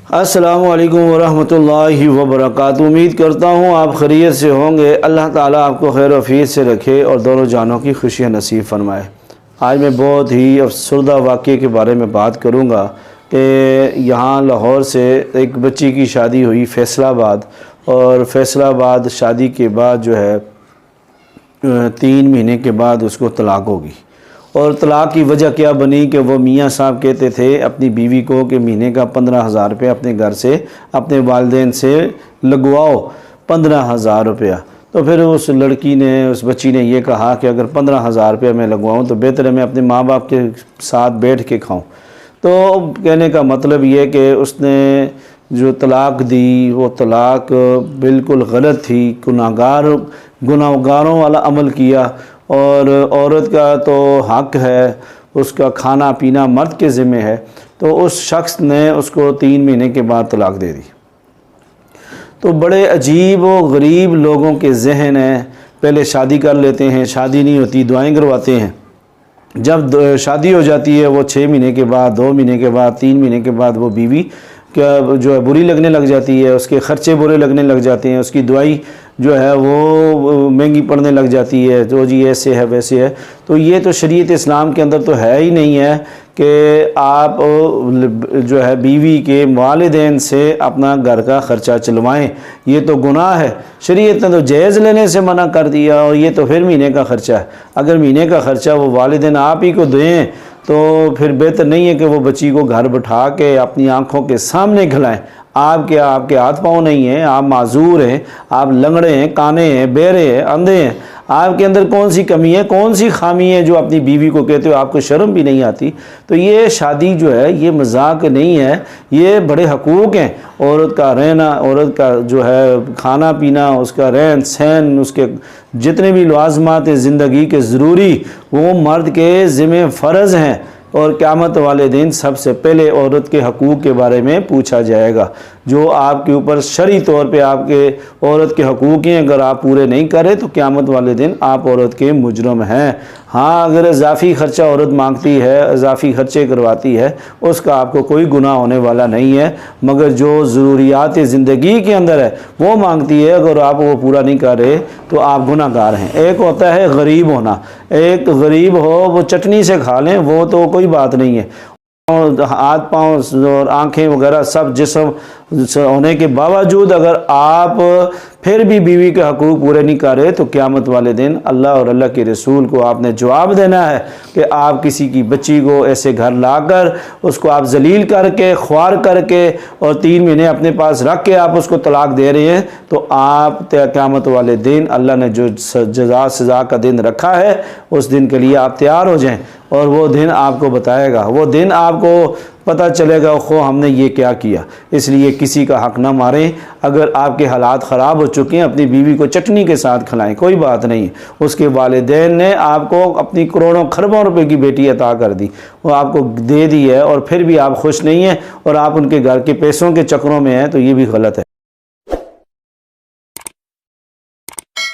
السلام علیکم ورحمۃ اللہ وبرکاتہ۔ امید کرتا ہوں آپ خیریت سے ہوں گے۔ اللہ تعالیٰ آپ کو خیر و عافیت سے رکھے اور دونوں جانوں کی خوشیاں نصیب فرمائے۔ آج میں بہت ہی افسردہ واقعے کے بارے میں بات کروں گا کہ یہاں لاہور سے ایک بچی کی شادی ہوئی فیصل آباد، اور فیصل آباد شادی کے بعد جو ہے 3 مہینے کے بعد اس کو طلاق ہوگی۔ اور طلاق کی وجہ کیا بنی کہ وہ میاں صاحب کہتے تھے اپنی بیوی کو کہ مہینے کا 15,000 روپیہ اپنے گھر سے اپنے والدین سے لگواؤ، 15,000 روپیہ۔ تو پھر اس لڑکی نے، اس بچی نے یہ کہا کہ اگر 15,000 روپیہ میں لگواؤں تو بہتر ہے میں اپنے ماں باپ کے ساتھ بیٹھ کے کھاؤں۔ تو کہنے کا مطلب یہ کہ اس نے جو طلاق دی وہ طلاق بالکل غلط تھی، گناہگاروں والا عمل کیا۔ اور عورت کا تو حق ہے، اس کا کھانا پینا مرد کے ذمہ ہے، تو اس شخص نے اس کو 3 مہینے کے بعد طلاق دے دی۔ تو بڑے عجیب و غریب لوگوں کے ذہن ہیں، پہلے شادی کر لیتے ہیں، شادی نہیں ہوتی دعائیں کرواتے ہیں، جب شادی ہو جاتی ہے وہ 6 مہینے کے بعد، 2 مہینے کے بعد، 3 مہینے کے بعد وہ بیوی کیا جو ہے بری لگنے لگ جاتی ہے، اس کے خرچے برے لگنے لگ جاتے ہیں، اس کی دوائی جو ہے وہ مہنگی پڑنے لگ جاتی ہے، جو جی ایسے ہے ویسے ہے۔ تو یہ تو شریعت اسلام کے اندر تو ہے ہی نہیں ہے کہ آپ جو ہے بیوی کے والدین سے اپنا گھر کا خرچہ چلوائیں، یہ تو گناہ ہے۔ شریعت نے تو جہیز لینے سے منع کر دیا، اور یہ تو پھر مہینے کا خرچہ ہے۔ اگر مہینے کا خرچہ وہ والدین آپ ہی کو دیں تو پھر بہتر نہیں ہے کہ وہ بچی کو گھر بٹھا کے اپنی آنکھوں کے سامنے کھلائیں۔ آپ کے ہاتھ پاؤں نہیں ہیں، آپ معذور ہیں، آپ لنگڑے ہیں، کانے ہیں، بہرے ہیں، اندھے ہیں، آپ کے اندر کون سی کمی ہے، کون سی خامی ہے جو اپنی بیوی کو کہتے ہو آپ کو شرم بھی نہیں آتی؟ تو یہ شادی جو ہے یہ مذاق نہیں ہے، یہ بڑے حقوق ہیں۔ عورت کا رہنا، عورت کا جو ہے کھانا پینا، اس کا رہن سہن، اس کے جتنے بھی لوازمات زندگی کے ضروری وہ مرد کے ذمہ فرض ہیں، اور قیامت والے دن سب سے پہلے عورت کے حقوق کے بارے میں پوچھا جائے گا۔ جو آپ کے اوپر شرعی طور پہ آپ کے عورت کے حقوق ہیں، اگر آپ پورے نہیں کرے تو قیامت والے دن آپ عورت کے مجرم ہیں۔ ہاں، اگر اضافی خرچہ عورت مانگتی ہے، اضافی خرچے کرواتی ہے، اس کا آپ کو کوئی گناہ ہونے والا نہیں ہے، مگر جو ضروریات زندگی کے اندر ہے وہ مانگتی ہے، اگر آپ وہ پورا نہیں کر رہے تو آپ گناہ گار ہیں۔ ایک ہوتا ہے غریب ہونا، ایک غریب ہو وہ چٹنی سے کھا لیں وہ تو کوئی بات نہیں ہے، ہاتھ پاؤں اور آنکھیں وغیرہ سب جسم ہونے کے باوجود اگر آپ پھر بھی بیوی کے حقوق پورے نہیں کر رہے تو قیامت والے دن اللہ اور اللہ کے رسول کو آپ نے جواب دینا ہے کہ آپ کسی کی بچی کو ایسے گھر لا کر اس کو آپ ذلیل کر کے، خوار کر کے، اور 3 مہینے اپنے پاس رکھ کے آپ اس کو طلاق دے رہے ہیں، تو آپ قیامت والے دن اللہ نے جو جزا سزا کا دن رکھا ہے اس دن کے لیے آپ تیار ہو جائیں، اور وہ دن آپ کو بتائے گا، وہ دن آپ کو پتہ چلے گا ہم نے یہ کیا کیا۔ اس لیے کسی کا حق نہ ماریں۔ اگر آپ کے حالات خراب ہو چکے ہیں اپنی بیوی کو چٹنی کے ساتھ کھلائیں، کوئی بات نہیں۔ اس کے والدین نے آپ کو اپنی کروڑوں خربوں روپے کی بیٹی عطا کر دی، وہ آپ کو دے دی ہے، اور پھر بھی آپ خوش نہیں ہیں اور آپ ان کے گھر کے پیسوں کے چکروں میں ہیں، تو یہ بھی غلط ہے۔